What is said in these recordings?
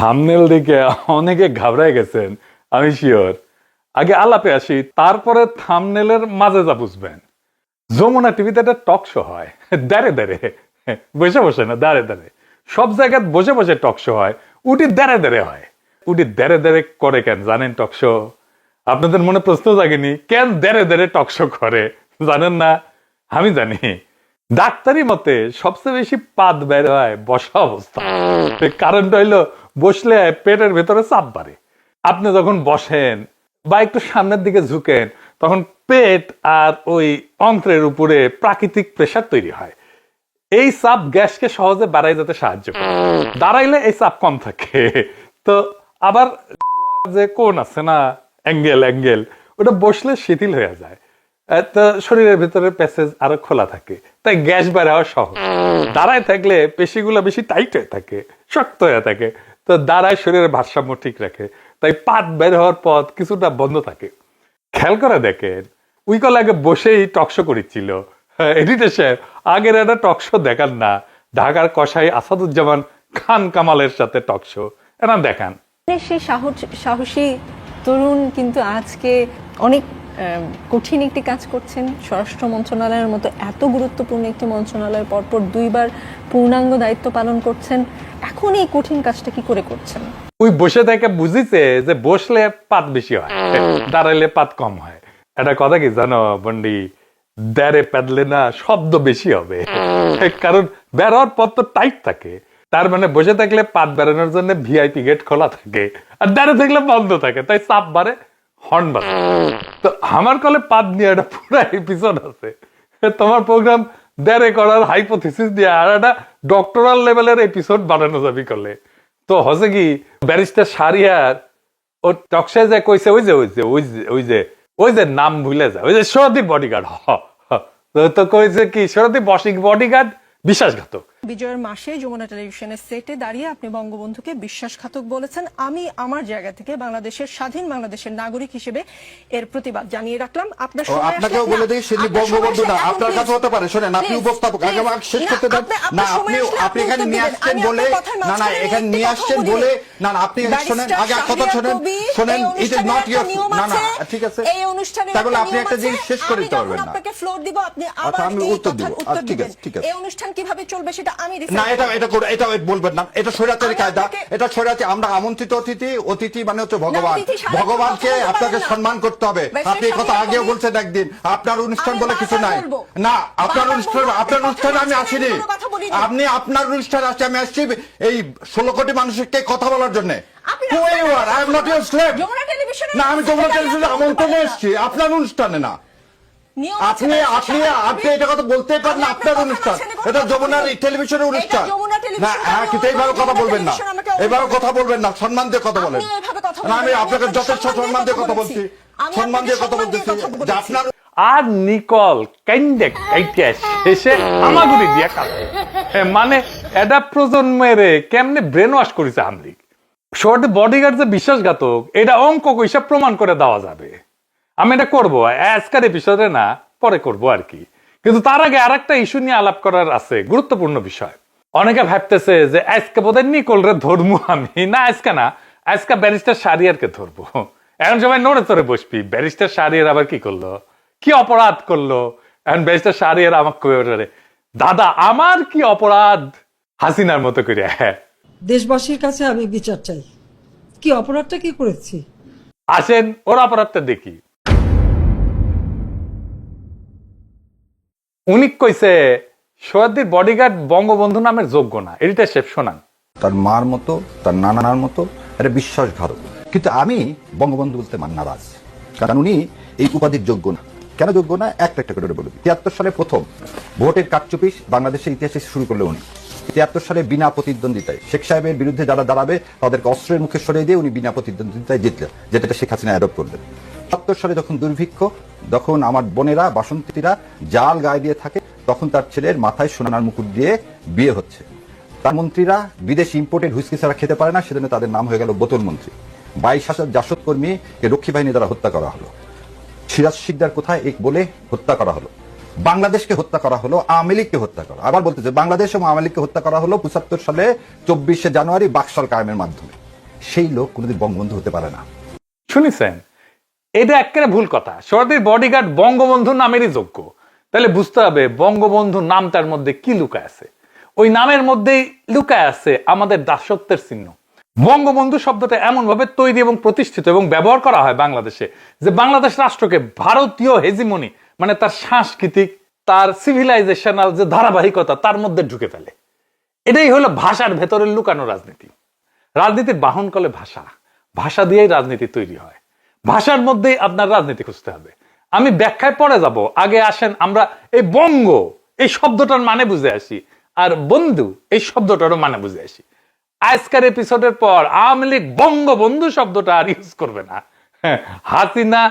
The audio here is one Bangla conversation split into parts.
থাম্বনেল দেখে অনেকে ঘাবড়ায় গেছেন, আমি শিওর। আগে আলাপে আসি, তারপরে থাম্বনেলের মাঝে যা বুঝবেন। যমুনা টিভিতে একটা টক শো হয়, দাঁড়ে দাঁড়ে, বসে বসে না, দাঁড়ে দাঁড়ে। সব জায়গায় বসে বসে টক শো হয়, উটি দাঁড়ে দাঁড়ে হয়। উটি দাঁড়ে দাঁড়ে করে কেন জানেন? টক শো আপনাদের মনে প্রশ্ন জাগেনি কেন দাঁড়ে দাঁড়ে টক শো করে? জানেন না? আমি জানি। ডাক্তারি মতে সবচেয়ে বেশি পাদ বের হয় বসা অবস্থা। কারণটা হইলো বসলে পেটের ভেতরে চাপ বাড়ে। আপনি যখন বসেন বা একটু সামনের দিকে ঝুঁকেন, তখন পেট আর ওই অন্ত্রের উপরে প্রাকৃতিক প্রেসার তৈরি হয়। এই চাপ গ্যাসকে সহজে বাড়াই যেতে সাহায্য করে। দাঁড়াইলে এই চাপ কম থাকে। তো আবার যে কোন আছে না, অ্যাঙ্গেল, ওটা বসলে শিথিল হয়ে যায়। তো শরীরের ভিতরে প্যাসেজ আরো খোলা থাকে, তাই গ্যাস বের হওয়া সহজ। দাঁড়ায় থাকলে পেশিগুলো বেশি টাইট হয়ে থাকে, শক্ত হয়ে থাকে। তো দাঁড়ায় শরীরের ভারসাম্য ঠিক রাখে, তাই পাত বের হওয়ার পথ কিছুটা বন্ধ থাকে। খেয়াল করে দেখেন, উইকল আগে বসেই টকশো করেছিল এডিটর সাহেব। আগের একটা টকশো দেখান না, ঢাকার কসাই আসাদুজ্জামান খান কামালের সাথে টকশো এরা দেখান। সেই সাহসী তরুণ কিন্তু আজকে অনেক কঠিন একটি কাজ করছেন। স্বরাষ্ট্র মন্ত্রণালয়ের মতো এত গুরুত্বপূর্ণ একটি মন্ত্রণালয়ের পরপর দুইবার পূর্ণাঙ্গ দায়িত্ব পালন করছেন। এখন এই কঠিন কাজটা কি করে করছেন? ওই বসে থেকে বুঝিছে যে বসলে পাত বেশি হয়, দাঁড়াইলে পাত কম হয়। এটা কথা কি জানো বন্ডি? দাঁড়ে পেদলে না শব্দ বেশি হবে, কারণ বেরোয়ার পথ তো টাইট থাকে। তার মানে বসে থাকলে পাত বেরোনোর জন্য ভিআইপি গেট খোলা থাকে, আর দাঁড়িয়ে থাকলে বন্ধ থাকে, তাই চাপ বাড়ে, হর্ন বাড়ে। তো আমার কলে পাত নিয়ে একটা পুরো এপিসোড আছে। তোমার প্রোগ্রাম দাঁড়ে করার হাইপোথিসিস দিয়ে আর একটা ডক্টরাল লেভেলের এপিসোড বানানো যাবে কলে। তো হচ্ছে কি, ব্যারিস্টার শাহরিয়ার ও টকশায় যায় কইছে ওই যে নাম ভুলে যায়, ওই যে সরদি বডিগার্ড। তো কইছে কি, সরদি বডিগার্ড বিশ্বাসঘাতক। বিজয়ের মাসে যমুনা টেলিভিশনের সেটে দাঁড়িয়ে আপনি বঙ্গবন্ধুকে বিশ্বাসঘাতক বলেছেন। আমি আমার জায়গা থেকে বাংলাদেশের স্বাধীন বাংলাদেশের নাগরিক হিসেবে এর প্রতিবাদ জানিয়ে রাখলাম। আপনার আপনাকেও বলে দিই, সেটি বঙ্গবন্ধু না, আপনার কাছে হতে পারে। শোনেন, আপনি উপস্থাপক, আগে আমাকে শেষ করতে দেন না। আপনি এখানে নিয়ে আসছেন বলে না, এখানে নিয়ে আসছেন বলে না, আপনি শোনেন, আগে কথা শোনেন, ইট ইজ নট ইওর। না, ঠিক আছে, এই অনুষ্ঠানে তাহলে আপনি একটা জিনিস শেষ করে দিতে পারবেন না। আপনাকে ফ্লোর দিব, আপনি আচ্ছা, আবার আমি উত্তর দিব। ঠিক আছে, ঠিক আছে। এই অনুষ্ঠান কিভাবে চলবে সেটা আমি না, এটা বলবেন না, এটা স্বৈরাচারী কায়দা, এটা স্বৈরাচারী। আমরা আমন্ত্রিত অতিথি মানে হচ্ছে ভগবান, ভগবানকে আপনাকে সম্মান করতে হবে। আপনি এই কথা আগেও বলছেন একদিন। আপনার অনুষ্ঠান বলে কিছু নাই। না, আপনার অনুষ্ঠানে আমি আসিনি। আপনি আপনার অনুষ্ঠানে আসছি, আমি আসছি এই 16 কোটি মানুষকে কথা বলার জন্য। না, আমি যমুনা টেলিভিশনে আমন্ত্রণে এসেছি, আপনার অনুষ্ঠানে না। আপনি এটা কথা বলতে পারেন না, আপনার অনুষ্ঠান, এটা যমুনা টেলিভিশনের অনুষ্ঠান না। কিন্তু এইভাবে কথা বলবেন না, এইভাবে কথা বলবেন না, সম্মান দিয়ে কথা বলেন। আমি আপনাকে যথেষ্ট সম্মান দিয়ে কথা বলছি, সম্মান দিয়ে কথা বলতেছি। আপনার আর নিকল কাইন্ডে কাইটে শেষে আমাগুড়ি দিয়া কাটে, মানে এটা প্রজন্মের কেমনে ব্রেন ওয়াশ করেছে আমলিক। শর্টে বডিগার্ড যে বিশ্বাসঘাতক, এটা অঙ্ক কইসা প্রমাণ করে দেওয়া যাবে। আমি এটা করবো আজকের এপিসোডে না, পরে করবো আর কি। কিন্তু তার আগে আর একটা ইস্যু নিয়ে আলাপ করার আছে, গুরুত্বপূর্ণ বিষয়। অনেকে ভাবতেছে যে আজকে বোধহয় নিকল রে ধরবো আমি। না, আজকে না, আজকে ব্যারিস্টার শাহরিয়ারকে ধরবো। এখন সবাই নড়ে চড়ে বসবি, ব্যারিস্টার শাহরিয়ার আবার কি করলো, কি অপরাধ করলো? এখন ব্যারিস্টার শাহরিয়ার আমাকে কয়ে, দাদা আমার কি অপরাধ? হাসিনার মতো করে। হ্যাঁ, দেশবাসীর কাছে আমি বিচার চাই, কি অপরাধটা কি করেছি। আসেন ওর অপরাধটা দেখি। উনি কইছে সৈয়দের বডিগার্ড বঙ্গবন্ধু নামের যোগ্য না। এডিটর সাহেব শোনান। তার মার মতো, তার নানার মতো এটা বিশ্বাসঘাতক। কিন্তু আমি বঙ্গবন্ধু বলতে নারাজ, কারণ উনি এই উপাধির যোগ্য না। কেন যোগ্য না? একটা করে বলবি। 73 সালে প্রথম ভোটের কারচুপি বাংলাদেশের ইতিহাসে শুরু করলো উনি। 73 সালে বিনা প্রতিদ্বন্দ্বিতায় শেখ সাহেবের বিরুদ্ধে যারা দাঁড়াবে তাদেরকে অস্ত্রের মুখে সরিয়ে দিয়ে উনি বিনা প্রতিদ্বন্দ্বিতায় জিতলেন, যেটা শেখ হাসিনা অ্যাডপ্ট করলেন। ৭০ সালে যখন দুর্ভিক্ষ, যখন আমার বোনেরা বাসন্তীরা জাল গায়ে দিয়ে থাকে, তখন তার ছেলের মাথায় সোনার মুকুট দিয়ে বিয়ে হচ্ছে। তার মন্ত্রীরা বিদেশি ইম্পোর্টেড হুইস্কি ছাড়া খেতে পারে না, সেজন্য তাদের নাম হয়ে গেল বোতল মন্ত্রী। 22,000 জাসদ কর্মীকে রক্ষী বাহিনী দ্বারা হত্যা করা হলো। সিরাজ শিকদার কোথায় এক বলে হত্যা করা হলো। বাংলাদেশকে হত্যা করা হলো, আওয়ামী লীগকে হত্যা করা। আবার বলতেছে বাংলাদেশ এবং আওয়ামী লীগকে হত্যা করা হলো 75 সালে 24শে জানুয়ারি বাকশাল কায়েমের মাধ্যমে। সেই লোক কোনোদিন বঙ্গবন্ধু হতে পারে না। শুনেছেন, এটা একেবারে ভুল কথা। সরকারি বডিগার্ড বঙ্গবন্ধু নামেরই যোগ্য। তাহলে বুঝতে হবে বঙ্গবন্ধু নামটার মধ্যে কি লুকায় আছে। ওই নামের মধ্যেই লুকায় আছে আমাদের দাসত্বের চিহ্ন। বঙ্গবন্ধু শব্দটা এমন ভাবে তৈরি এবং প্রতিষ্ঠিত এবং ব্যবহার করা হয় বাংলাদেশে, যে বাংলাদেশ রাষ্ট্রকে ভারতীয় হেজিমনি, মানে তার সাংস্কৃতিক, তার সিভিলাইজেশনাল যে ধারাবাহিকতা, তার মধ্যে ঢুকে ফেলে। এটাই হলো ভাষার ভেতরে লুকানো রাজনীতি। রাজনীতির বাহন কলে ভাষা, ভাষা দিয়েই রাজনীতি তৈরি হয়। ভাষার মধ্যেই আপনার রাজনীতি খুঁজতে হবে। আমি ব্যাখ্যায় পরে যাব, আগে আসেন আমরা এই বঙ্গ এই শব্দটার মানে বুঝে আসি, আর বন্ধু এই শব্দটারও মানে বুঝে আসি। আজকের এপিসোডের পর আওয়ামী লীগ বঙ্গবন্ধু শব্দটা আর ইউজ করবে না। হাসিনা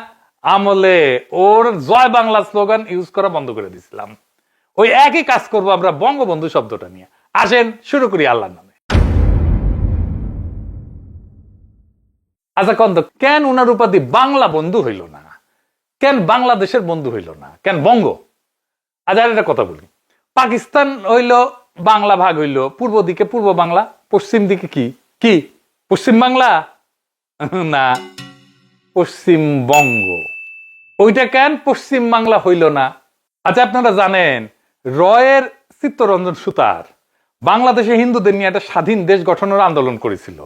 আমলে ওর জয় বাংলা স্লোগান ইউজ করা বন্ধ করে দিয়েছিলাম। ওই একই কাজ করবো আমরা বঙ্গবন্ধু শব্দটা নিয়ে। আসেন শুরু করি আল্লাহর নামে। আচ্ছা কন্ত, কেন উনার উপাধি বাংলা বন্ধু হইল না? কেন বাংলাদেশের বন্ধু হইল না? কেন বঙ্গ? আজ আর একটা কথা বলি। পাকিস্তান হইল বাংলা ভাগ হইল, পূর্ব দিকে পূর্ব বাংলা, পশ্চিম দিকে কি কি পশ্চিম বাংলা না, পশ্চিমবঙ্গ। ওইটা কেন পশ্চিম বাংলা হইল না? আচ্ছা আপনারা জানেন রয়ের চিত্তরঞ্জন সুতার বাংলাদেশে হিন্দুদের নিয়ে একটা স্বাধীন দেশ গঠনের আন্দোলন করেছিল।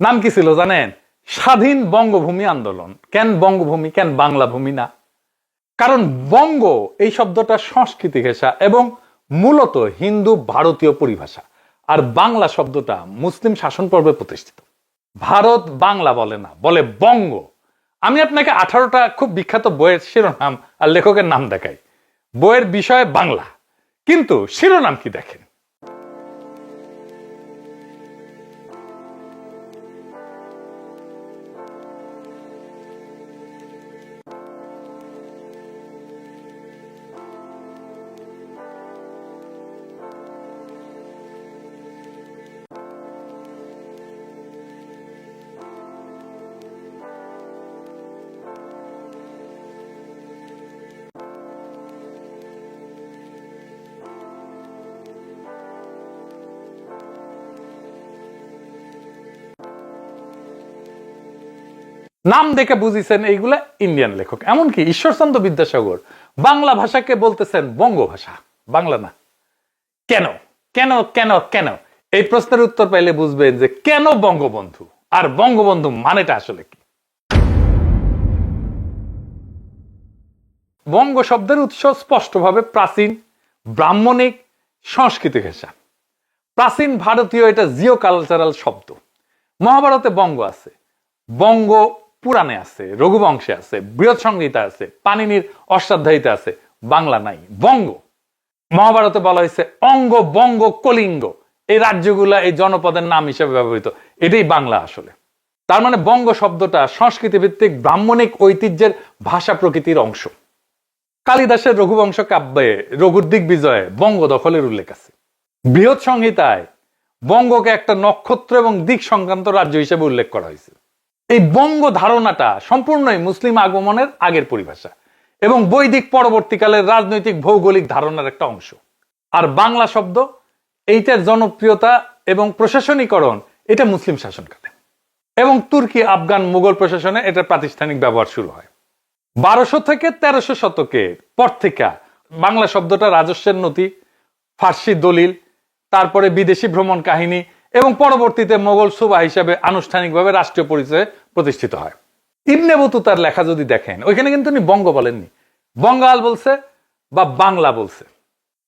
নাম কি ছিল জানেন? স্বাধীন বঙ্গভূমি আন্দোলন। কেন বঙ্গভূমি, কেন বাংলা ভূমি না? কারণ বঙ্গ এই শব্দটা সংস্কৃতি ভাষা এবং মূলত হিন্দু ভারতীয় পরিভাষা, আর বাংলা শব্দটা মুসলিম শাসন পর্বে প্রতিষ্ঠিত। ভারত বাংলা বলে না, বলে বঙ্গ। আমি আপনাকে 18টা খুব বিখ্যাত বইয়ের শিরোনাম আর লেখকের নাম দেখাই। বইয়ের বিষয় বাংলা, কিন্তু শিরোনাম কি দেখেন? নাম দেখে বুঝিছেন এইগুলা ইন্ডিয়ান লেখক। এমনকি ঈশ্বরচন্দ্র বিদ্যাসাগর বাংলা ভাষাকে বলতেছেন বঙ্গ ভাষা, বাংলা না। কেন কেন কেন কেন? এই প্রশ্নের উত্তর পাইলে বুঝবেন যে কেন বঙ্গবন্ধু আর বঙ্গবন্ধু মানেটা আসলে কি। বঙ্গ শব্দের উৎস স্পষ্টভাবে প্রাচীন ব্রাহ্মণিক সংস্কৃতি ভাষা। প্রাচীন ভারতীয় এটা জিও কালচারাল শব্দ। মহাভারতে বঙ্গ আছে, বঙ্গ পুরাণে আছে, রঘুবংশে আছে, বৃহৎ সংহিতা আছে, পাণিনির অষ্টাধ্যায়ীতে আছে। বাংলা নাই, বঙ্গ। মহাভারতে বলা হয়েছে অঙ্গ বঙ্গ কলিঙ্গ, এই রাজ্যগুলা এই জনপদের নাম হিসেবে ব্যবহৃত। এটাই বাংলা আসলে। তার মানে বঙ্গ শব্দটা সংস্কৃতি ভিত্তিক ব্রাহ্মণিক ঐতিহ্যের ভাষা প্রকৃতির অংশ। কালিদাসের রঘুবংশ কাব্যে রঘুর দিগ্বিজয়ে বঙ্গ দখলের উল্লেখ আছে। বৃহৎ সংহিতায় বঙ্গকে একটা নক্ষত্র এবং দিক সংক্রান্ত রাজ্য হিসেবে উল্লেখ করা হয়েছে। এই বঙ্গ ধারণাটা সম্পূর্ণই মুসলিম আগমনের আগের পরিভাষা এবং বৈদিক পরবর্তীকালের রাজনৈতিক ভৌগোলিক ধারণার একটা অংশ। আর বাংলা শব্দ এইটার জনপ্রিয়তা এবং প্রশাসনীকরণ এটা মুসলিম শাসনকালে এবং তুর্কি আফগান মুঘল প্রশাসনে এটার প্রাতিষ্ঠানিক ব্যবহার শুরু হয় 1200 থেকে 1300 শতকের পর থেকে। বাংলা শব্দটা রাজস্বের নথি, ফার্সি দলিল, তারপরে বিদেশি ভ্রমণ কাহিনী এবং পরবর্তীতে মোগল সুবা হিসাবে আনুষ্ঠানিকভাবে রাষ্ট্রীয় পরিচয়ে প্রতিষ্ঠিত হয়। ইবনে বতুতার লেখা যদি দেখেন, ওইখানে কিন্তু উনি বঙ্গ বলেননি, বঙ্গাল বলছে বা বাংলা বলছে।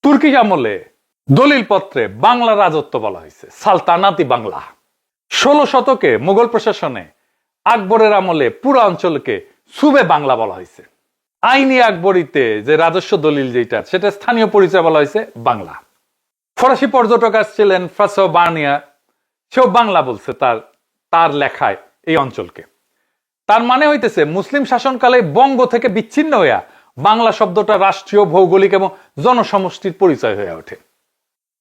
তুর্কি আমলে দলিল পত্রে বাংলা রাজত্ব বলা হয়েছে, সালতানাতি বাংলা। 16 শতকে মুঘল প্রশাসনে আকবরের আমলে পুরো অঞ্চলকে সুবে বাংলা বলা হয়েছে। আইনি আকবরীতে যে রাজস্ব দলিল যেটা, সেটা স্থানীয় পরিচয় বলা হয়েছে বাংলা। ফরাসি পর্যটক আসছিলেন ফ্রাসো বার্নিয়া, সেও বাংলা বলছে তার লেখায় এই অঞ্চলকে। তার মানে হইতেছে মুসলিম শাসনকালে বঙ্গ থেকে বিচ্ছিন্ন হইয়া বাংলা শব্দটা রাষ্ট্রীয় ভৌগোলিক এবং জনসমষ্টির পরিচয় হয়ে ওঠে।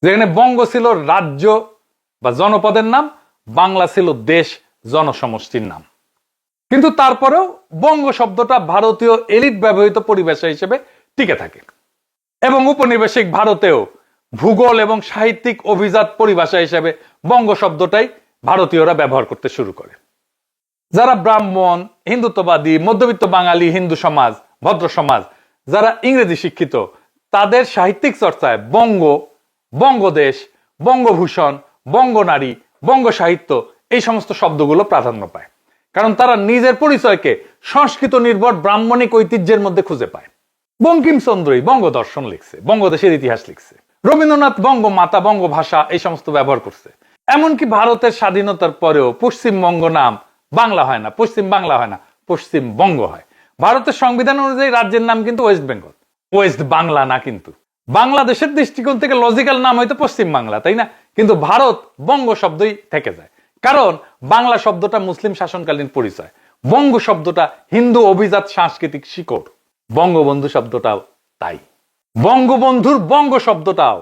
যেখানে বঙ্গ ছিল রাজ্য বা জনপদের নাম, বাংলা ছিল দেশ জনসমষ্টির নাম। কিন্তু তারপরেও বঙ্গ শব্দটা ভারতীয় এলিট ব্যবহৃত পরিভাষা হিসেবে টিকে থাকে এবং উপনিবেশিক ভারতেও ভূগোল এবং সাহিত্যিক অভিজাত পরিভাষা হিসেবে বঙ্গ শব্দটাই ভারতীয়রা ব্যবহার করতে শুরু করে। যারা ব্রাহ্মণ, হিন্দুত্ববাদী, মধ্যবিত্ত বাঙালি হিন্দু সমাজ, ভদ্র সমাজ, যারা ইংরেজি শিক্ষিত, তাদের সাহিত্যিক চর্চায় বঙ্গ, বঙ্গদেশ, বঙ্গভূষণ, বঙ্গনারী, বঙ্গ সাহিত্য এই সমস্ত শব্দগুলো প্রাধান্য পায়। কারণ তারা নিজের পরিচয়কে সংস্কৃত নির্ভর ব্রাহ্মণিক ঐতিহ্যের মধ্যে খুঁজে পায়। বঙ্কিমচন্দ্রই বঙ্গদর্শন লিখছে, বঙ্গদেশের ইতিহাস লিখছে। রবীন্দ্রনাথ বঙ্গমাতা, বঙ্গভাষা এই সমস্ত ব্যবহার করছে। এমনকি ভারতের স্বাধীনতার পরেও পশ্চিমবঙ্গ নাম বাংলা হয় না, পশ্চিম বাংলা হয় না, পশ্চিমবঙ্গ হয়। ভারতের সংবিধান অনুযায়ী রাজ্যের নাম কিন্তু ওয়েস্ট বেঙ্গল, ওয়েস্ট বাংলা না। কিন্তু বাংলাদেশের দৃষ্টিকোণ থেকে লজিক্যাল নাম হয়তো পশ্চিম বাংলা, তাই না? কিন্তু ভারত বঙ্গ শব্দই থেকে যায়, কারণ বাংলা শব্দটা মুসলিম শাসনকালীন পরিচয়, বঙ্গ শব্দটা হিন্দু অভিজাত সাংস্কৃতিক শিকড়, বঙ্গবন্ধু শব্দটাও তাই। বঙ্গবন্ধুর বঙ্গ শব্দটাও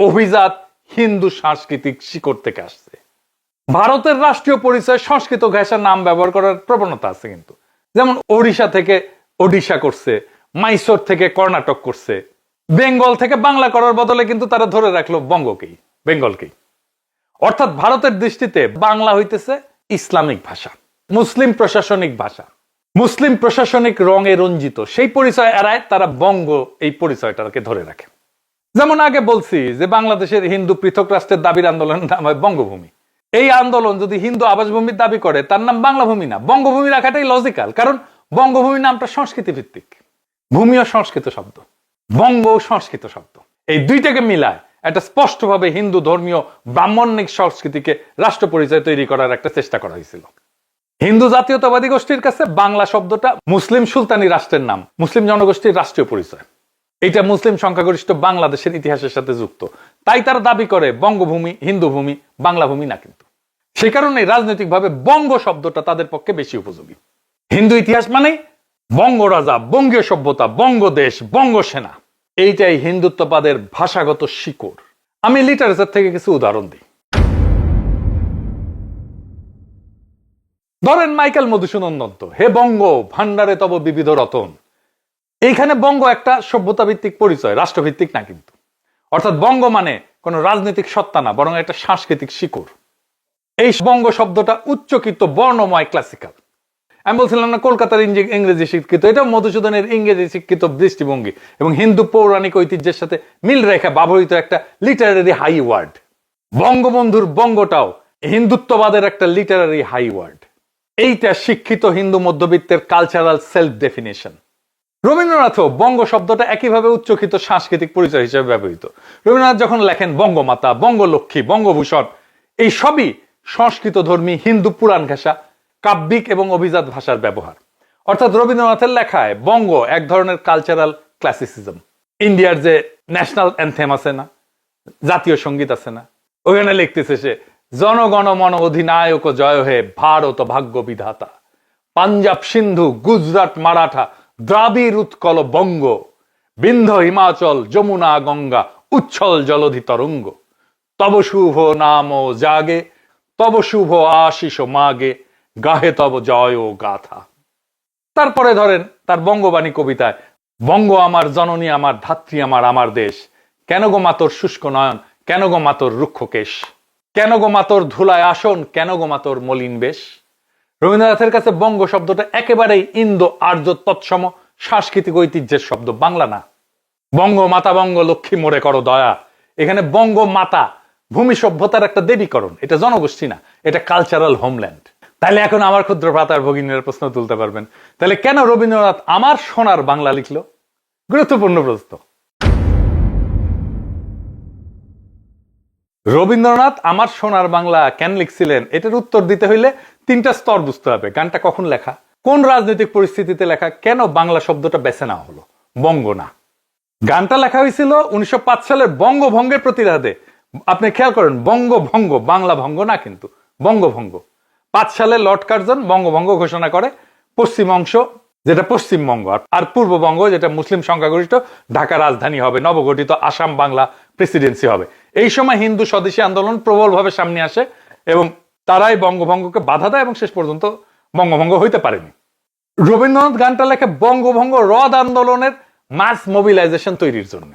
অভিজাত হিন্দু সাংস্কৃতিক শিকড় থেকে আসছে। ভারতের রাষ্ট্রীয় পরিচয় সংস্কৃত ঘেঁষা নাম ব্যবহার করার প্রবণতা আছে কিন্তু, যেমন ওড়িশা থেকে ওডিশা করছে, মাইসোর থেকে কর্ণাটক করছে, বেঙ্গল থেকে বাংলা করার বদলে কিন্তু তারা ধরে রাখলো বঙ্গকেই, বেঙ্গলকেই। অর্থাৎ ভারতের দৃষ্টিতে বাংলা হইতেছে ইসলামিক ভাষা, মুসলিম প্রশাসনিক ভাষা, মুসলিম প্রশাসনিক রঙে রঞ্জিত। সেই পরিচয় এড়ায় তারা বঙ্গ এই পরিচয়টাকে ধরে রাখে। যেমন আগে বলছি যে বাংলাদেশের হিন্দু পৃথক রাষ্ট্রের দাবির আন্দোলনের নাম হয় বঙ্গভূমি। এই আন্দোলন যদি হিন্দু আবাসভূমির দাবি করে, তার নাম বাংলা ভূমি না, বঙ্গভূমি রাখাটাই লজিক্যাল। কারণ বঙ্গভূমি নামটা সংস্কৃতি ভিত্তিক, ভূমিও সংস্কৃত শব্দ, বঙ্গ সংস্কৃত শব্দ, এই দুইটাকে মিলায় একটা স্পষ্টভাবে হিন্দু ধর্মীয় ব্রাহ্মণিক সংস্কৃতিকে রাষ্ট্র পরিচয় তৈরি করার একটা চেষ্টা করা হয়েছিল। হিন্দু জাতীয়তাবাদী গোষ্ঠীর কাছে বাংলা শব্দটা মুসলিম সুলতানি রাষ্ট্রের নাম, মুসলিম জনগোষ্ঠীর রাষ্ট্রীয় পরিচয়। এটা মুসলিম সংখ্যাগরিষ্ঠ বাংলাদেশের ইতিহাসের সাথে যুক্ত, তাই তারা দাবি করে বঙ্গভূমি হিন্দু ভূমি, বাংলা ভূমি না। কিন্তু সেই কারণে রাজনৈতিকভাবে বঙ্গ শব্দটা তাদের পক্ষে বেশি উপযোগী। হিন্দু ইতিহাস মানে বঙ্গ রাজা, বঙ্গীয় সভ্যতা, বঙ্গদেশ, বঙ্গসেনা, এইটাই হিন্দুত্ববাদের ভাষাগত শিকড়। আমি লিটারেচার থেকে কিছু উদাহরণ দিই। ধরেন মাইকেল মধুসূদন দত্ত, হে বঙ্গ ভান্ডারে তব বিবিধ রতন। এইখানে বঙ্গ একটা সভ্যতা ভিত্তিক পরিচয়, রাষ্ট্রভিত্তিক না কিন্তু। অর্থাৎ বঙ্গ মানে কোন রাজনৈতিক সত্তা না, বরং একটা সাংস্কৃতিক শিকড়। এই বঙ্গ শব্দটা উচ্চকিত, বর্ণময়, ক্লাসিক্যাল। আমি বলছিলাম না কলকাতার ইংরেজি শিক্ষিত, এটা মধুসূদনের ইংরেজি শিক্ষিত দৃষ্টিভঙ্গি এবং হিন্দু পৌরাণিক ঐতিহ্যের সাথে মিল রেখা ব্যবহৃত একটা লিটারারি হাই ওয়ার্ড। বঙ্গবন্ধুর বঙ্গটাও হিন্দুত্ববাদের একটা লিটারারি হাই ওয়ার্ড। এইটা শিক্ষিত হিন্দু মধ্যবিত্তের কালচারাল সেলফ ডেফিনেশন। রবীন্দ্রনাথও বঙ্গ শব্দটা একইভাবে উচ্চকিত সাংস্কৃতিক পরিচয় হিসেবে ব্যবহৃত। রবীন্দ্রনাথ যখন লেখেন বঙ্গমাতা, বঙ্গলক্ষ্মী, বঙ্গভূষণ, এই সবই সংস্কৃত ধর্মী হিন্দু পুরাণ ঘেঁষা কাব্যিক এবং অভিজাত ভাষার ব্যবহার। অর্থাৎ রবীন্দ্রনাথের লেখায় বঙ্গ এক ধরনের কালচারাল ক্লাসিসিজম। ইন্ডিয়ার যে ন্যাশনাল অ্যান্থেম আছে না, জাতীয় সঙ্গীত আছে না, ওখানে লিখতেছে সে জনগণ মন অধিনায়ক জয় হে ভারত ভাগ্য বিধাতা, পাঞ্জাব সিন্ধু গুজরাট মারাঠা দ্রাবিড় উৎকল বঙ্গ, বিন্ধ্য হিমাচল যমুনা গঙ্গা উচ্ছল জলধি তরঙ্গ, তব শুভ নাম জাগে তব শুভ আশিস মাগে, গাহে তব জয় ও গাথা। তারপরে ধরেন তার বঙ্গবাণী কবিতায় বঙ্গ আমার জননী আমার ধাত্রী আমার আমার দেশ, কেন গো মাতর শুষ্ক নয়ন, কেন গো মাতর রুক্ষ কেশ, কেন গো মাতর ধুলায় আসন, কেন গো মাতর মলিন বেশ। রবীন্দ্রনাথের কাছে বঙ্গ শব্দটা একেবারেই ইন্দো আর্য তৎসম সাংস্কৃতিক ঐতিহ্যের শব্দ, বাংলা না। বঙ্গ মাতা বঙ্গ লক্ষ্মী মোরে করো দয়া, এখানে বঙ্গ মাতা ভূমি সভ্যতার একটা দেবীকরণ, এটা জনগোষ্ঠী না, এটা কালচারাল হোমল্যান্ড। তাহলে এখন আমার ক্ষুদ্র ভ্রাতার ভগিনীর প্রশ্ন তুলতে পারবেন, তাহলে কেন রবীন্দ্রনাথ আমার সোনার বাংলা লিখলো? গুরুত্বপূর্ণ প্রশ্ন। রবীন্দ্রনাথ আমার সোনার বাংলা কেন লিখছিলেন, এটার উত্তর দিতে হইলে তিনটা স্তর বুঝতে হবে। গানটা কখন লেখা, কোন রাজনৈতিক পরিস্থিতিতে লেখা, কেন বাংলা শব্দটা বেছে নেওয়া হলো, বঙ্গ না। গানটা লেখা হয়েছিল 1905 সালের বঙ্গভঙ্গের প্রতিবাদে। আপনি খেয়াল করেন, বঙ্গভঙ্গ, বাংলা ভঙ্গ না কিন্তু, বঙ্গভঙ্গ। 5 সালে লর্ড কার্জন বঙ্গভঙ্গ ঘোষণা করে। পশ্চিম অংশ যেটা পশ্চিমবঙ্গ, আর পূর্ববঙ্গ যেটা মুসলিম সংখ্যাগরিষ্ঠ ঢাকা রাজধানী হবে, নবগঠিত আসাম বাংলা প্রেসিডেন্সি হবে। এই সময় হিন্দু স্বদেশী আন্দোলন প্রবলভাবে সামনে আসে এবং তারাই বঙ্গভঙ্গকে বাধা দেয় এবং শেষ পর্যন্ত বঙ্গভঙ্গ হইতে পারেনি। রবীন্দ্রনাথ গানটা লেখে বঙ্গভঙ্গ রদ আন্দোলনের মাস মোবিলাইজেশন তৈরির জন্য।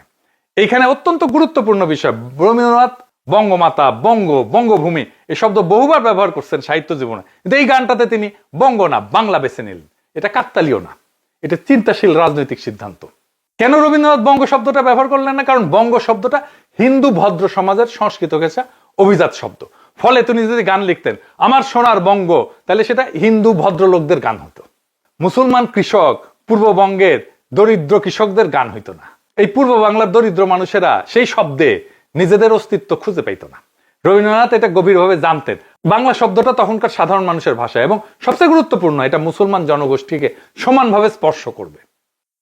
এইখানে অত্যন্ত গুরুত্বপূর্ণ বিষয়, রবীন্দ্রনাথ বঙ্গমাতা, বঙ্গ, বঙ্গভূমি এই শব্দ বহুবার ব্যবহার করছেন সাহিত্য জীবনে, কিন্তু এই গানটাতে তিনি বঙ্গ না বাংলা বেছে নিলেন। এটা কাকতালীয় না, এটা চিন্তাশীল রাজনৈতিক সিদ্ধান্ত। কেন রবীন্দ্রনাথ বঙ্গ শব্দটা ব্যবহার করলেন না? কারণ বঙ্গ শব্দটা হিন্দু ভদ্র সমাজের সংস্কৃত ঘেঁষা অভিজাত শব্দ। ফলে তিনি যদি গান লিখতেন আমার সোনার বঙ্গ, তাহলে সেটা হিন্দু ভদ্রলোকদের গান হতো। মুসলমান কৃষক, পূর্ববঙ্গের দরিদ্র কৃষকদের গান হইতো না। এই পূর্ব বাংলার দরিদ্র মানুষেরা সেই শব্দে নিজেদের অস্তিত্ব খুঁজে পাইত না। রবীন্দ্রনাথ এটা গভীরভাবে জানতেন। বাংলা শব্দটা তখনকার সাধারণ মানুষের ভাষা এবং সবচেয়ে গুরুত্বপূর্ণ, এটা মুসলমান জনগোষ্ঠীকে সমানভাবে স্পর্শ করবে।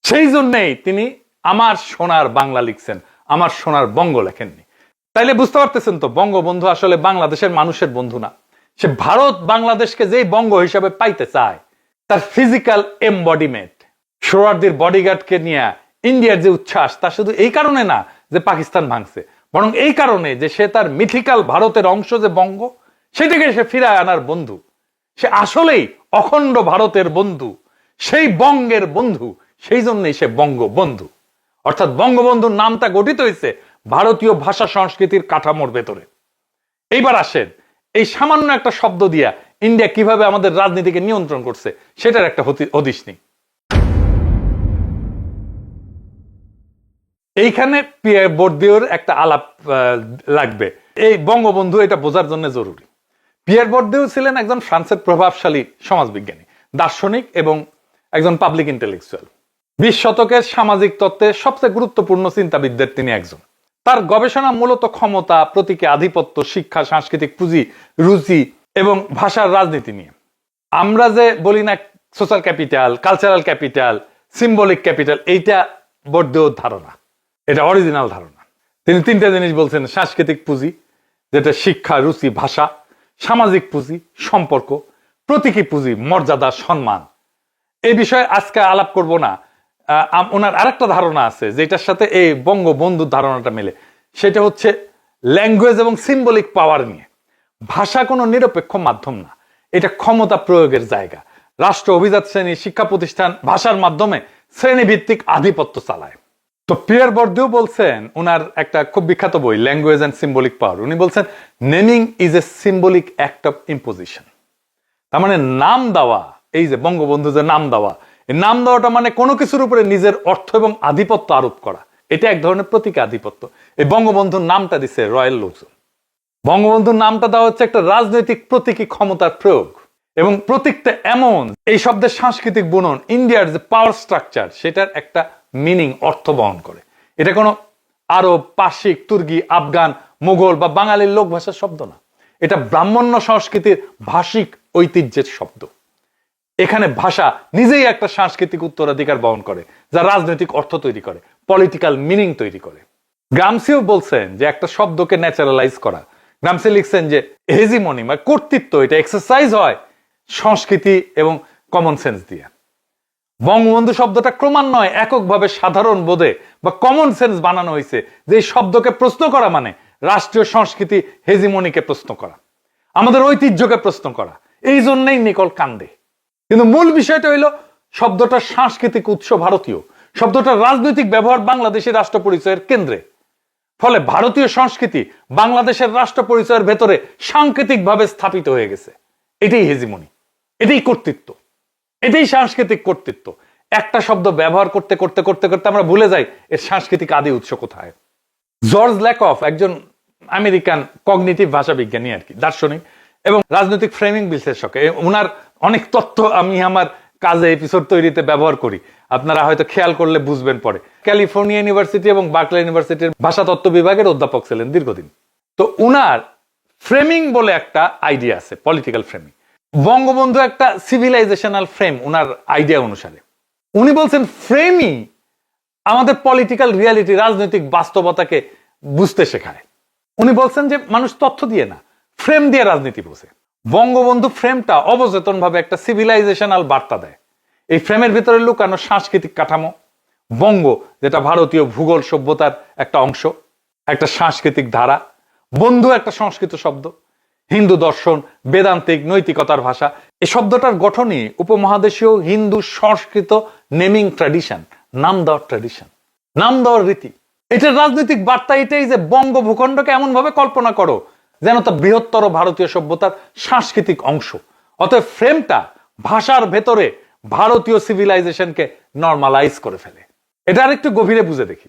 সেই জন্যেই তিনি আমার সোনার বাংলা লিখছেন, আমার সোনার বঙ্গ লেখেননি। তাইলে বুঝতে পারতেছেন তো, বঙ্গবন্ধু আসলে বাংলাদেশের মানুষের বন্ধু না। সে ভারত বাংলাদেশকে যেই বঙ্গ হিসাবে পাইতে চায়, তার ফিজিক্যাল এমবডিমেন্ট, সোহরাওয়ার্দীর বডিগার্ডকে নিয়ে ইন্ডিয়ার যে উচ্ছ্বাস, তা শুধু এই কারণে না যে পাকিস্তান ভাঙছে, বরং এই কারণে যে সে তার মিথিক্যাল ভারতের অংশ যে বঙ্গ, সেটাকে সে ফিরায় আনার বন্ধু। সে আসলেই অখণ্ড ভারতের বন্ধু, সেই বঙ্গের বন্ধু। সেই জন্যই সে বঙ্গবন্ধু। অর্থাৎ বঙ্গবন্ধুর নামটা গঠিত হয়েছে ভারতীয় ভাষা সংস্কৃতির কাঠামোর ভেতরে। এইবার আসেন, এই সামান্য একটা শব্দ দিয়া ইন্ডিয়া কিভাবে আমাদের রাজনীতিকে নিয়ন্ত্রণ করছে সেটার একটা হদিশ নেই। এইখানে পিয়ার বর্দিওর একটা আলাপ লাগবে। এই বঙ্গবন্ধু এটা বোঝার জন্য জরুরি। পিয়ার বর্দিও ছিলেন একজন ফ্রান্সের প্রভাবশালী সমাজবিজ্ঞানী, দার্শনিক এবং একজন পাবলিক ইন্টেলেকচুয়াল। 20 শতকের সামাজিক তত্ত্বের সবচেয়ে গুরুত্বপূর্ণ চিন্তাবিদদের তিনি একজন। তার গবেষণা মূলত ক্ষমতা, প্রতীকী আধিপত্য, শিক্ষা, সাংস্কৃতিক পুঁজি, রুচি এবং ভাষার রাজনীতি নিয়ে। আমরা যে বলি না social capital, cultural capital, symbolic capital, এইটা বর্দিওর ধারণা, এটা অরিজিনাল ধারণা। তিনি 3টা জিনিস বলছেন: সাংস্কৃতিক পুঁজি, যেটা শিক্ষা, রুচি, ভাষা; সামাজিক পুঁজি, সম্পর্ক; প্রতীকী পুঁজি, মর্যাদা, সম্মান। এই বিষয়ে আজকে আলাপ করব না। ওনার আরেকটা ধারণা আছে যেটার সাথে এই বঙ্গবন্ধুর ধারণাটা মেলে, সেটা হচ্ছে ল্যাঙ্গুয়েজ এবং সিম্বলিক পাওয়ার নিয়ে। ভাষা কোনো নিরপেক্ষ মাধ্যম না, এটা ক্ষমতা প্রয়োগের জায়গা। রাষ্ট্র, অভিজাত শ্রেণী, শিক্ষা প্রতিষ্ঠান ভাষার মাধ্যমে শ্রেণীভিত্তিক আধিপত্য চালায়। তো পিয়ার বর্দিও বলছেন, ওনার একটা খুব বিখ্যাত বই ল্যাঙ্গুয়েজ অ্যান্ড সিম্বলিক পাওয়ার, উনি বলছেন naming is a symbolic act of imposition. তার মানে নাম দেওয়া, এই যে বঙ্গবন্ধু যে নাম দেওয়া, এই নাম দেওয়াটা মানে কোনো কিছুর উপরে নিজের অর্থ এবং আধিপত্য আরোপ করা। এটা এক ধরনের প্রতীকী আধিপত্য। এই বঙ্গবন্ধুর নামটা দিছে রয়্যাল লোকজন। বঙ্গবন্ধুর নামটা দেওয়া হচ্ছে একটা রাজনৈতিক প্রতীকী ক্ষমতার প্রয়োগ, এবং প্রতীকটা এমন, এই শব্দের সাংস্কৃতিক বুনন, ইন্ডিয়ার যে পাওয়ার স্ট্রাকচার, সেটার একটা মিনিং, অর্থ বহন করে। এটা কোনো আরব, পার্সিক, তুর্কি, আফগান, মুঘল বা বাঙালির লোক ভাষার শব্দ না। এটা ব্রাহ্মণ্য সংস্কৃতির ভাষিক ঐতিহ্যের শব্দ। এখানে ভাষা নিজেই একটা সাংস্কৃতিক উত্তরাধিকার বহন করে, যা রাজনৈতিক অর্থ তৈরি করে, পলিটিক্যাল মিনিং তৈরি করে। গ্রামসিও বলছেন যে একটা শব্দকে ন্যাচারালাইজ করা। গ্রামসি লিখছেন যে হেজিমনি বা কর্তৃত্ব, এটা এক্সারসাইজ হয় সংস্কৃতি এবং কমন সেন্স দিয়ে। বঙ্গবন্ধু শব্দটা ক্রমান্বয়ে এককভাবে সাধারণ বোধে বা কমন সেন্স বানানো হয়েছে, যে এই শব্দকে প্রশ্ন করা মানে রাষ্ট্রীয় সংস্কৃতি হেজিমনিকে প্রশ্ন করা, আমাদের ঐতিহ্যকে প্রশ্ন করা। এই জন্যই নিকল কান্দে। কিন্তু মূল বিষয়টা হইল শব্দটার সাংস্কৃতিক উৎস ভারতীয়, শব্দটার রাজনৈতিক ব্যবহার বাংলাদেশের রাষ্ট্র পরিচয়ের কেন্দ্রে। ফলে ভারতীয় সংস্কৃতি বাংলাদেশের রাষ্ট্র পরিচয়ের ভেতরে সাংকেতিকভাবে স্থাপিত হয়ে গেছে। এটাই হেজিমনি, এটাই কর্তৃত্ব, এটাই সাংস্কৃতিক কর্তৃত্ব। একটা শব্দ ব্যবহার করতে করতে করতে করতে আমরা ভুলে যাই এর সাংস্কৃতিক আদি উৎস কোথায়। জর্জ ল্যাকফ একজন আমেরিকান কগনিটিভ ভাষা বিজ্ঞানী আর কি, দার্শনিক এবং রাজনৈতিক ফ্রেমিং বিশ্লেষক। ওনার অনেক তথ্য আমি আমার কাজে এপিসোড তৈরিতে ব্যবহার করি, আপনারা হয়তো খেয়াল করলে বুঝবেন পরে। ক্যালিফোর্নিয়া ইউনিভার্সিটি এবং বার্কলে ইউনিভার্সিটির ভাষা তত্ত্ব বিভাগের অধ্যাপক ছিলেন দীর্ঘদিন। তো উনার ফ্রেমিং বলে একটা আইডিয়া আছে, পলিটিক্যাল ফ্রেমিং। বঙ্গবন্ধু একটা সিভিলাইজেশনাল ফ্রেম উনার আইডিয়া অনুসারে। উনি বলছেন ফ্রেমই আমাদের পলিটিক্যাল রিয়ালিটি, রাজনৈতিক বাস্তবতাকে বুঝতে শেখায়। উনি বলছেন যে মানুষ তথ্য দিয়ে না, ফ্রেম দিয়ে রাজনীতি বোঝে। বঙ্গবন্ধু ফ্রেমটা অবচেতন ভাবে একটা সিভিলাইজেশনাল বার্তা দেয়। এই ফ্রেমের ভিতরে লুকানো সাংস্কৃতিক কাঠামো, বঙ্গ যেটা ভারতীয় ভূগোল সভ্যতার একটা অংশ, একটা সাংস্কৃতিক ধারা, বন্ধু একটা সংস্কৃত শব্দ, হিন্দু দর্শন, বেদান্তিক নৈতিকতার ভাষা। এই শব্দটার গঠনই উপমহাদেশীয় হিন্দু সংস্কৃত নেমিং ট্র্যাডিশন, নাম দেওয়ার ট্র্যাডিশন, নাম দেওয়ার রীতি। এটার রাজনৈতিক বার্তা এটাই যে বঙ্গ ভূখণ্ডকে এমন ভাবে কল্পনা করো যেন তা বৃহত্তর ভারতীয় সভ্যতার সাংস্কৃতিক অংশ। অতএব ফ্রেমটা ভাষার ভেতরে ভারতীয় সিভিলাইজেশনকে নর্মালাইজ করে ফেলে। এটা আর একটু গভীরে বুঝে দেখি।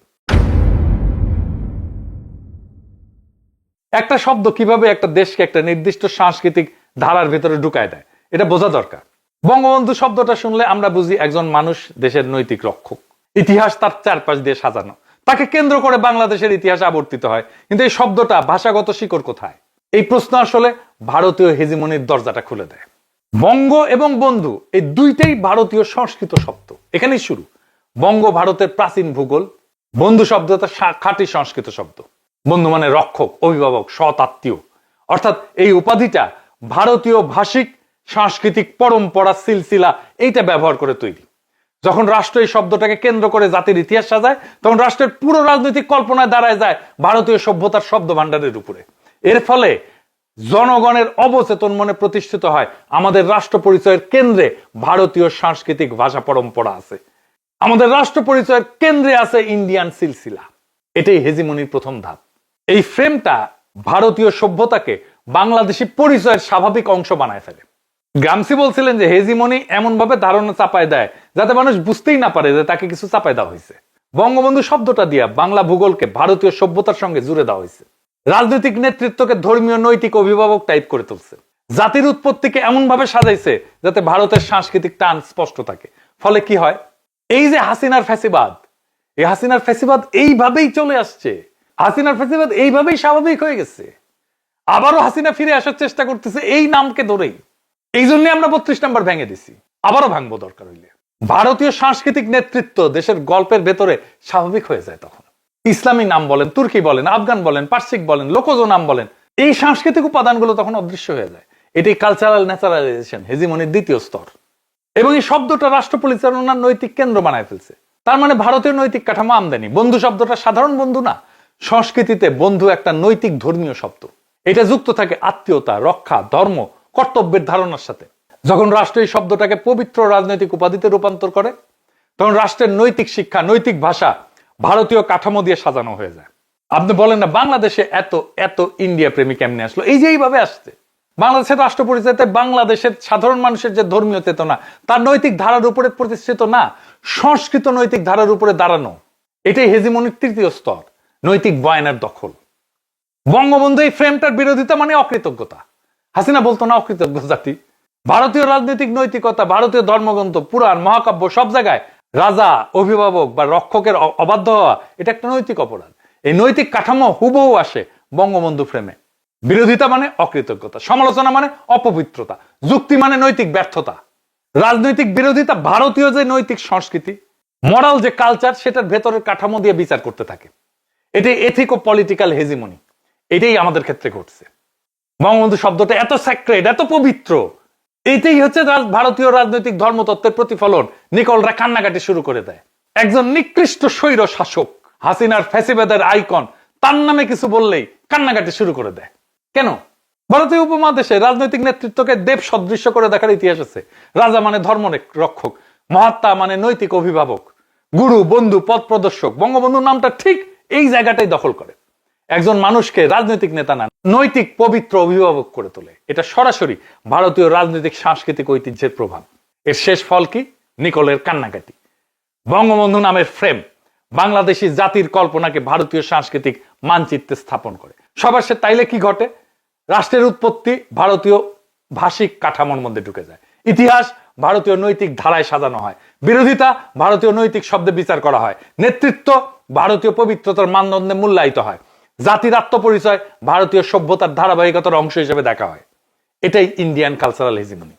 একটা শব্দ কিভাবে একটা দেশকে একটা নির্দিষ্ট সাংস্কৃতিক ধারার ভেতরে ঢুকায় দেয় এটা বোঝা দরকার। বঙ্গবন্ধু শব্দটা শুনলে আমরা বুঝি একজন মানুষ দেশের নৈতিক রক্ষক, ইতিহাস তার চারপাশ দিয়ে সাজানো, তাকে কেন্দ্র করে বাংলাদেশের ইতিহাস আবর্তিত হয়। কিন্তু এই শব্দটা ভাষাগত শিকড় কোথায়? এই প্রশ্ন আসলে ভারতীয় হেজিমনির দরজাটা খুলে দেয়। বঙ্গ এবং বন্ধু এই দুইটাই ভারতীয় সংস্কৃত শব্দ, এখানেই শুরু। বঙ্গ ভারতের প্রাচীন ভূগোল, বন্ধু শব্দটা খাঁটি সংস্কৃত শব্দ। বন্ধু মানে রক্ষক, অভিভাবক, সৎ আত্মীয়। অর্থাৎ এই উপাধিটা ভারতীয় ভাষিক সাংস্কৃতিক পরম্পরা সিলসিলা এইটা ব্যবহার করে তৈরি। যখন রাষ্ট্র এই শব্দটাকে কেন্দ্র করে জাতির ইতিহাস সাজায় তখন রাষ্ট্রের পুরো রাজনৈতিক কল্পনায় দাঁড়ায় যায় ভারতীয় সভ্যতার শব্দ ভাণ্ডারের উপরে। এর ফলে জনগণের অবচেতন মনে প্রতিষ্ঠিত হয় আমাদের রাষ্ট্র পরিচয়ের কেন্দ্রে ভারতীয় সাংস্কৃতিক ভাষা পরম্পরা আছে, আমাদের রাষ্ট্র পরিচয়ের কেন্দ্রে আছে ইন্ডিয়ান সিলসিলা। এটাই হেজিমনির প্রথম ধাপ। এই ফ্রেমটা ভারতীয় সভ্যতাকে বাংলাদেশি পরিচয়ের স্বাভাবিক অংশ বানায় ফেলে। গ্রামসি বলছিলেন যে হেজিমনি এমন ভাবে ধারণা চাপায় দেয় যাতে মানুষ বুঝতেই না পারে যে তাকে কিছু চাপায় দেওয়া হয়েছে। বঙ্গবন্ধু শব্দটা দিয়া বাংলা ভূগোলকে ভারতীয় সভ্যতার সঙ্গে জুড়ে দেওয়া হয়েছে। রাজনৈতিক নেতৃত্বকে ধর্মীয় নৈতিক অভিভাবক টাইপ করে তুলছে। জাতির উৎপত্তিকে এমন ভাবে সাজাইছে যাতে ভারতের সাংস্কৃতিক টান স্পষ্ট থাকে। ফলে কি হয়? এই যে হাসিনার ফ্যাসিবাদ, এই হাসিনার ফ্যাসিবাদ এইভাবেই চলে আসছে, হাসিনার ফ্যাসিবাদ এইভাবেই স্বাভাবিক হয়ে গেছে। আবারও হাসিনা ফিরে আসার চেষ্টা করতেছে এই নামকে ধরেই। এই জন্য আমরা 32 নম্বর ভেঙে দিছি, আবারও ভাঙবো দরকার হইলে। ভারতীয় সাংস্কৃতিক নেতৃত্ব দেশের গল্পের ভেতরে স্বাভাবিক হয়ে যায় তখন। ইসলামী নাম বলেন, তুর্কি বলেন, আফগান বলেন, পার্সিক বলেন, লোকজ নাম বলেন, এই সাংস্কৃতিক উপাদানগুলো তখন অদৃশ্য হয়ে যায়। এটি কালচারাল ন্যাচারালাইজেশন, হেজিমনির দ্বিতীয় স্তর। এবং এই শব্দটা রাষ্ট্র পরিচালনার নৈতিক কেন্দ্র বানায় ফেলছে। তার মানে ভারতীয় নৈতিক কাঠামো আমদানি। বন্ধু শব্দটা সাধারণ বন্ধু না, সংস্কৃতিতে বন্ধু একটা নৈতিক ধর্মীয় শব্দ। এটা যুক্ত থাকে আত্মীয়তা, রক্ষা, ধর্ম, কর্তব্যের ধারণার সাথে। যখন রাষ্ট্র এই শব্দটাকে পবিত্র রাজনৈতিক উপাধিতে রূপান্তর করে তখন রাষ্ট্রের নৈতিক শিক্ষা, নৈতিক ভাষা ভারতীয় কাঠামো দিয়ে সাজানো হয়ে যায়। আপনি বলেন না বাংলাদেশে এত এত ইন্ডিয়া প্রেমী কেমনে আসলো? এই যে এইভাবে আসছে। বাংলাদেশের রাষ্ট্র পরিচয়তে বাংলাদেশের সাধারণ মানুষের যে ধর্মীয় চেতনা তার নৈতিক ধারার উপরে প্রতিষ্ঠিত না, সংস্কৃত নৈতিক ধারার উপরে দাঁড়ানো। এটাই হেজিমনির তৃতীয় স্তর, নৈতিক বয়ানের দখল। বঙ্গবন্ধু এই ফ্রেমটার বিরোধিতা মানে অকৃতজ্ঞতা। হাসিনা বলতো না অকৃতজ্ঞ জাতি। ভারতীয় রাজনৈতিক নৈতিকতা, ভারতীয় ধর্মগ্রন্থ, পুরাণ, মহাকাব্য সব জায়গায় রাজা, অভিভাবক বা রক্ষকের অবাধ্য হওয়া এটা একটা নৈতিক অপরাধ। এই নৈতিক কাঠামো হুবহু আসে বঙ্গবন্ধু ফ্রেমে। বিরোধিতা মানে অকৃতজ্ঞতা, সমালোচনা মানে অপবিত্রতা, যুক্তি মানে নৈতিক ব্যর্থতা। রাজনৈতিক বিরোধিতা ভারতীয় যে নৈতিক সংস্কৃতি, মরাল যে কালচার, সেটার ভেতরের কাঠামো দিয়ে বিচার করতে থাকে। এটাই এথিক ও পলিটিক্যাল হেজিমনি। এটাই আমাদের ক্ষেত্রে ঘটছে। বঙ্গবন্ধু শব্দটা এত স্যাক্রেড, এত পবিত্র, এইটাই হচ্ছে ভারতীয় রাজনৈতিক ধর্মতত্ত্বের প্রতিফলন। নিকলরা কান্নাকাটি শুরু করে দেয়। একজন নিকৃষ্ট স্বৈর শাসক, হাসিনার ফ্যাসিবাদের আইকন, তার নামে কিছু বললেই কান্নাকাটি শুরু করে দেয়। কেন? ভারতীয় উপমহাদেশে রাজনৈতিক নেতৃত্বকে দেব সদৃশ্য করে দেখার ইতিহাস আছে। রাজা মানে ধর্ম রক্ষক, মহাত্মা মানে নৈতিক অভিভাবক, গুরু, বন্ধু, পথ প্রদর্শক। বঙ্গবন্ধু নামটা ঠিক এই জায়গাটাই দখল করে। একজন মানুষকে রাজনৈতিক নেতা না, নৈতিক পবিত্র অভিভাবক করে তোলে। এটা সরাসরি ভারতীয় রাজনৈতিক সাংস্কৃতিক ঐতিহ্যের প্রভাব। এর শেষ ফল কি? নিকলের কান্নাকাটি। বঙ্গবন্ধু নামের ফ্রেম বাংলাদেশি জাতির কল্পনাকে ভারতীয় সাংস্কৃতিক মানচিত্রে স্থাপন করে। সবার সে তাইলে কি ঘটে? রাষ্ট্রের উৎপত্তি ভারতীয় ভাষিক কাঠামোর মধ্যে ঢুকে যায়। ইতিহাস ভারতীয় নৈতিক ধারায় সাজানো হয়। বিরোধিতা ভারতীয় নৈতিক শব্দে বিচার করা হয়। নেতৃত্ব ভারতীয় পবিত্রতার মানদণ্ডে মূল্যায়িত হয়। জাতির আত্মপরিচয় ভারতীয় সভ্যতার ধারাবাহিকতার অংশ হিসেবে দেখা হয়। এটাই ইন্ডিয়ান কালচারাল হেজিমনি।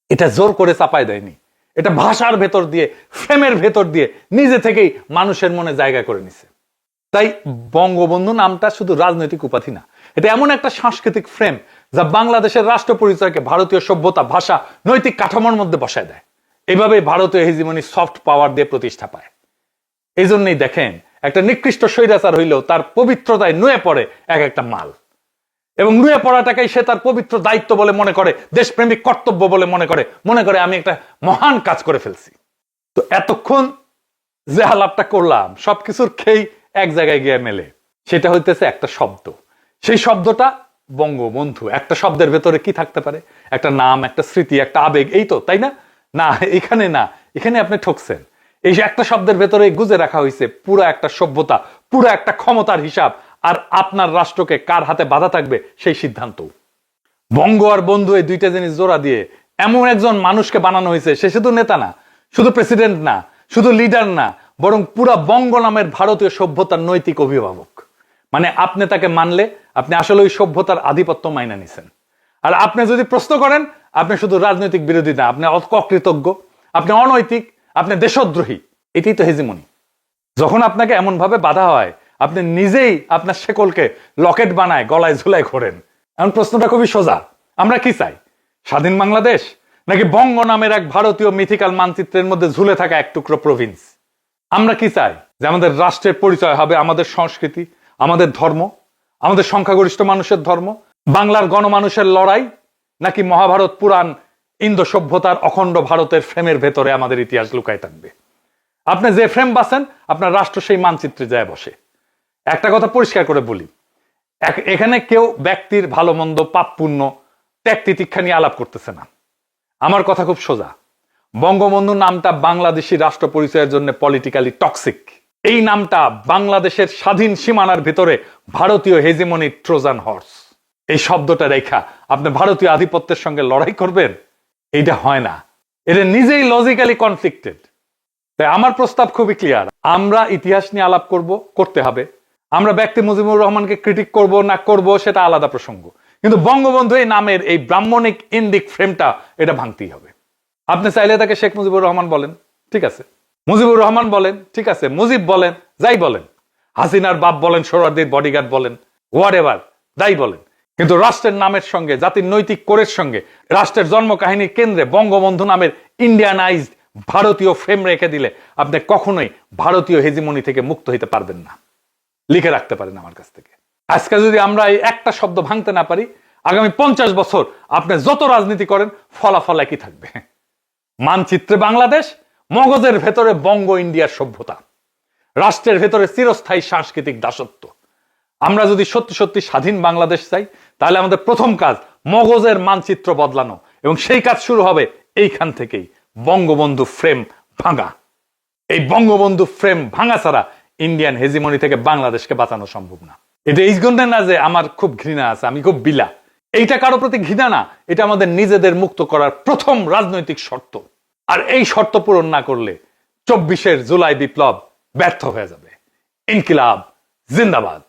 এটা জোর করে চাপায় দেয়নি, এটা ভাষার ভেতর দিয়ে, ফ্রেমের ভেতর দিয়ে নিজে থেকেই মানুষের মনে জায়গা করে নিছে। তাই বঙ্গবন্ধু নামটা শুধু রাজনৈতিক উপাধি না, এটা এমন একটা সাংস্কৃতিক ফ্রেম যা বাংলাদেশের রাষ্ট্র পরিচয়কে ভারতীয় সভ্যতা, ভাষা, নৈতিক কাঠামোর মধ্যে বসায় দেয়। এভাবে ভারতীয় হেজিমনি সফট পাওয়ার দিয়ে প্রতিষ্ঠা পায়। এই জন্যই দেখেন একটা নিকৃষ্ট স্বৈরাচার হইলেও তার পবিত্রতায় নুয়ে পড়ে এক একটা মাল, এবং নুয়ে পড়াটাকেই সে তার পবিত্র দায়িত্ব বলে মনে করে, দেশপ্রেমিক কর্তব্য বলে মনে করে আমি একটা মহান কাজ করে ফেলছি। তো এতক্ষণ যে আলাপটা করলাম সবকিছুর খেই এক জায়গায় গিয়ে মেলে, সেটা হইতেছে একটা শব্দ। সেই শব্দটা বঙ্গবন্ধু। একটা শব্দের ভেতরে কি থাকতে পারে? একটা নাম, একটা স্মৃতি, একটা আবেগ, এই তো, তাই না? না, এখানে না, এখানে আপনি ঠকছেন। এই যে একটা শব্দের ভেতরে গুজে রাখা হয়েছে পুরো একটা সভ্যতা, পুরো একটা ক্ষমতার হিসাব, আর আপনার রাষ্ট্রকে কার হাতে বাধা থাকবে সেই সিদ্ধান্ত। বঙ্গ আর বন্ধু এই দুইটা জিনিস জোড়া দিয়ে এমন একজন মানুষকে বানানো হয়েছে, সে শুধু নেতা না, শুধু প্রেসিডেন্ট না, শুধু লিডার না, বরং পুরা বঙ্গ নামের ভারতীয় সভ্যতার নৈতিক অভিভাবক। মানে আপনি তাকে মানলে আপনি আসলে ওই সভ্যতার আধিপত্য মাইনা নিছেন। আর আপনি যদি প্রশ্ন করেন, আপনি শুধু রাজনৈতিক বিরোধী না, আপনি অকৃতজ্ঞ, আপনি অনৈতিক, আপনি দেশদ্রোহী। এটাই তো হেজিমনি। যখন আপনাকে এমন ভাবে বাধা হয়, আপনি নিজেই আপনার শেকলকে লকেট বানায় গলায় ঝুলাই ঘোরেন। এখন প্রশ্নটা খুবই সোজা, আমরা কি চাই? স্বাধীন বাংলাদেশ, নাকি বঙ্গ নামের এক ভারতীয় মিথিক্যাল মানচিত্রের মধ্যে ঝুলে থাকা এক টুকরো প্রভিন্স? আমরা কি চাই? যে আমাদের রাষ্ট্রের পরিচয় হবে আমাদের সংস্কৃতি, আমাদের ধর্ম, আমাদের সংখ্যাগরিষ্ঠ মানুষের ধর্ম, বাংলার গণমানুষের লড়াই, নাকি মহাভারত পুরাণ ইন্দো সভ্যতার অখণ্ড ভারতের ফ্রেমের ভেতরে আমাদের ইতিহাস লুকায় থাকবে? আপনি যে ফ্রেম বাছেন, আপনার রাষ্ট্র সেই মানচিত্রে যায় বসে। একটা কথা পরিষ্কার করে বলি, এখানে কেউ ব্যক্তির ভালো মন্দ, পাপ পুণ্য, ত্যাগ তিতিক্ষা নিয়ে আলাপ করতেছে না। আমার কথা খুব সোজা। বঙ্গবন্ধু নামটা বাংলাদেশি রাষ্ট্র পরিচয়ের জন্য পলিটিক্যালি টক্সিক। এই নামটা বাংলাদেশের স্বাধীন সীমানার ভিতরে ভারতীয় হেজিমনির ট্রোজান হর্স। এই শব্দটা রেখা আপনি ভারতীয় আধিপত্যের সঙ্গে লড়াই করবেন, এইটা হয় না। এটা নিজেই লজিক্যালি কনফ্লিক্টেড। তাই আমার প্রস্তাব খুবই ক্লিয়ার, আমরা ইতিহাস নিয়ে আলাপ করতে হবে। আমরা ব্যক্তি মুজিবুর রহমানকে ক্রিটিক করব না করব সেটা আলাদা প্রসঙ্গ, কিন্তু বঙ্গবন্ধু এই নামের এই ব্রাহ্মণিক ইন্ডিক ফ্রেমটা এটা ভাঙতেই হবে। আপনি চাইলে তাকে শেখ মুজিবুর রহমান বলেন, ঠিক আছে, মুজিবুর রহমান বলেন, ঠিক আছে, মুজিব বলেন, যাই বলেন, হাসিনার বাপ বলেন, সোহরাওয়ার্দীর বডিগার্ড বলেন, হোয়াট এভার, যাই বলেন, কিন্তু রাষ্ট্রের নামের সঙ্গে, জাতির নৈতিক কোরের সঙ্গে, রাষ্ট্রের জন্ম কাহিনীর কেন্দ্রে বঙ্গবন্ধু নামের ইন্ডিয়ানাইজড ভারতীয় ফ্রেম রেখে দিলে আপনি কখনোই ভারতীয় হেজিমনি থেকে মুক্ত হইতে পারবেন না। লিখে রাখতে পারেন আমার কাছ থেকে। আজকে যদি আমরা এই একটা শব্দ ভাঙতে না পারি, আগামী 50 বছর আপনি যত রাজনীতি করেন ফলাফল একই থাকবে। মানচিত্রে বাংলাদেশ, মগজের ভেতরে বঙ্গ ইন্ডিয়ার সভ্যতা, রাষ্ট্রের ভেতরে চিরস্থায়ী সাংস্কৃতিক দাসত্ব। আমরা যদি সত্যি সত্যি স্বাধীন বাংলাদেশ চাই, তাহলে আমাদের প্রথম কাজ মগজের মানচিত্র বদলানো, এবং সেই কাজ শুরু হবে এইখান থেকেই, বঙ্গবন্ধু ফ্রেম ভাঙা। এই বঙ্গবন্ধু ফ্রেম ভাঙা ছাড়া ইন্ডিয়ান হেজিমনি থেকে বাংলাদেশকে বাঁচানো সম্ভব না। এটা এই জন্য না যে আমার খুব ঘৃণা আছে, আমি খুব বিলা, এইটা কারো প্রতি ঘৃণা না, এটা আমাদের নিজেদের মুক্ত করার প্রথম রাজনৈতিক শর্ত। আর এই শর্ত পূরণ না করলে 24 জুলাই বিপ্লব ব্যর্থ হয়ে যাবে। ইনকিলাব জিন্দাবাদ।